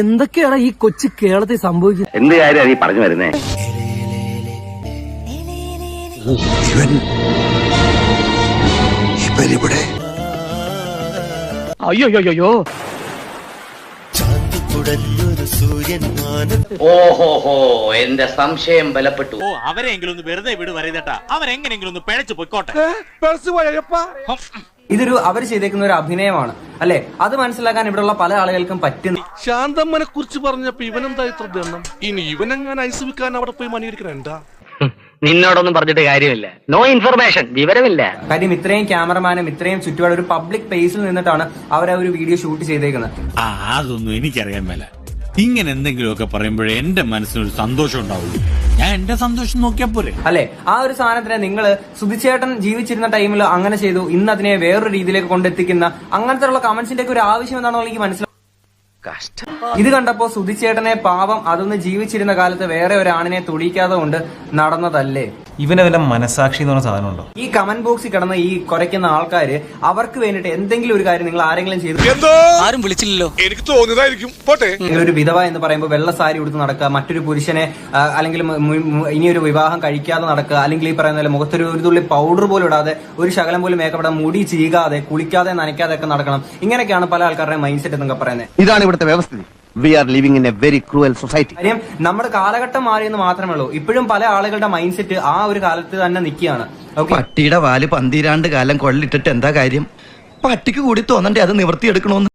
എന്തൊക്കെയാണ് ഈ കൊച്ചു കേരളത്തിൽ സംഭവിക്കുന്നത്? എന്ത് കാര്യം നീ പറഞ്ഞു വരുന്നേ? അയ്യോ ഓഹോഹോ, എന്റെ സംശയം ബലപ്പെട്ടു. ഓ, അവരെങ്കിലും ഒന്ന് വെറുതെ വിട് പറയുന്നേട്ടാ. അവരെങ്ങനെങ്കിലും ഒന്ന് പിഴച്ചു പൊയ്ക്കോട്ടെ. ഇതൊരു അവർ ചെയ്തേക്കുന്ന ഒരു അഭിനയമാണ് അല്ലെ? അത് മനസ്സിലാക്കാൻ ഇവിടെയുള്ള പല ആളുകൾക്കും പറ്റുന്നു. ശാന്തമ്മനെ കുറിച്ച് പറഞ്ഞപ്പോ ഇവനെന്താ ഇത്ര ദണ്ണം? ഇനി ഇവനെങ്ങനെ ഐസ് വിൽക്കാൻ അവിടെ പോയി മണിയിരിക്കണ? നിന്നോടൊന്നും പറഞ്ഞിട്ട് കാര്യമില്ല. നോ ഇൻഫർമേഷൻ, വിവരമില്ല. കാര്യം ഇത്രയും ക്യാമറമാനും ഇത്രയും ചുറ്റുപാട് ഒരു പബ്ലിക് പ്ലേസിൽ നിന്നിട്ടാണ് അവർ ആ ഒരു വീഡിയോ ഷൂട്ട് ചെയ്തേക്കുന്നത്. അതൊന്നും എനിക്കറിയാൻ മേല. ഇങ്ങനെ എന്തെങ്കിലുമൊക്കെ പറയുമ്പോഴേ എന്റെ മനസ്സിനൊരു സന്തോഷം ഉണ്ടാവുള്ളൂ. ഞാൻ എന്റെ സന്തോഷം നോക്കിയാ പോരെ അല്ലെ? ആ ഒരു സാധനത്തിനെ നിങ്ങൾ സുധിച്ചേട്ടൻ ജീവിച്ചിരുന്ന ടൈമിൽ അങ്ങനെ ചെയ്തു, ഇന്ന് അതിനെ വേറൊരു രീതിയിലേക്ക് കൊണ്ടെത്തിക്കുന്ന അങ്ങനത്തെ ഉള്ള കമന്റ്സിന്റെ ഒക്കെ ഒരു ആവശ്യം എന്താണെന്ന് എനിക്ക് മനസ്സിലാവും. ഇത് കണ്ടപ്പോ സുധിച്ചേട്ടനെ പാവം അതൊന്ന് ജീവിച്ചിരുന്ന കാലത്ത് വേറെ ഒരാണിനെ തുടിക്കാതെ കൊണ്ട് നടന്നതല്ലേ? ഇവനെ വല്ല മനസാക്ഷി എന്ന് പറഞ്ഞ സാധനം ഉണ്ടോ? ഈ കമന്റ് ബോക്സിൽ കിടന്ന് ഈ കുറയ്ക്കുന്ന ആൾക്കാര് അവർക്ക് വേണ്ടിട്ട് എന്തെങ്കിലും ഒരു കാര്യം നിങ്ങൾ ആരെങ്കിലും ചെയ്തു? ആരും വിളിച്ചില്ലല്ലോ, എനിക്ക് തോന്നിയതായിരിക്കും. പോട്ടെ. ഒരു വിധവ എന്ന് പറയുമ്പോൾ വെള്ള സാരി ഉടുത്ത് നടക്കുക, മറ്റൊരു പുരുഷനെ അല്ലെങ്കിൽ ഇനിയൊരു വിവാഹം കഴിക്കാതെ നടക്കുക, അല്ലെങ്കിൽ ഈ പറയുന്ന പോലെ മുഖത്തൊരു ഒരു തുള്ളി പൗഡർ പോലും ഇടാതെ, ഒരു ശകലം പോലും മേക്കപ്പ്, മുടി ചീകാതെ, കുളിക്കാതെ, നനയ്ക്കാതെ ഒക്കെ നടക്കണം. ഇങ്ങനെയൊക്കെയാണ് പല ആൾക്കാരുടെ മൈൻഡ് സെറ്റ് എന്നൊക്കെ പറയുന്നത്. ഇതാണ് ഇവിടുത്തെ വ്യവസ്ഥിതി. We are living in a very cruel society. കാര്യം നമ്മുടെ കാലഘട്ടം മാറിയെന്ന് മാത്രമേ ഉള്ളൂ. ഇപ്പോഴും പല ആളുകളുടെ മൈൻഡ് സെറ്റ് ആ ഒരു കാലത്ത് തന്നെ നിൽക്കുകയാണ്. പട്ടിയുടെ വാല് 12 കാലം കൊള്ളിട്ടിട്ട് എന്താ കാര്യം? പട്ടിക്ക് കൂടി തോന്നണ്ടേ അത് നിവർത്തിയെടുക്കണോന്ന്?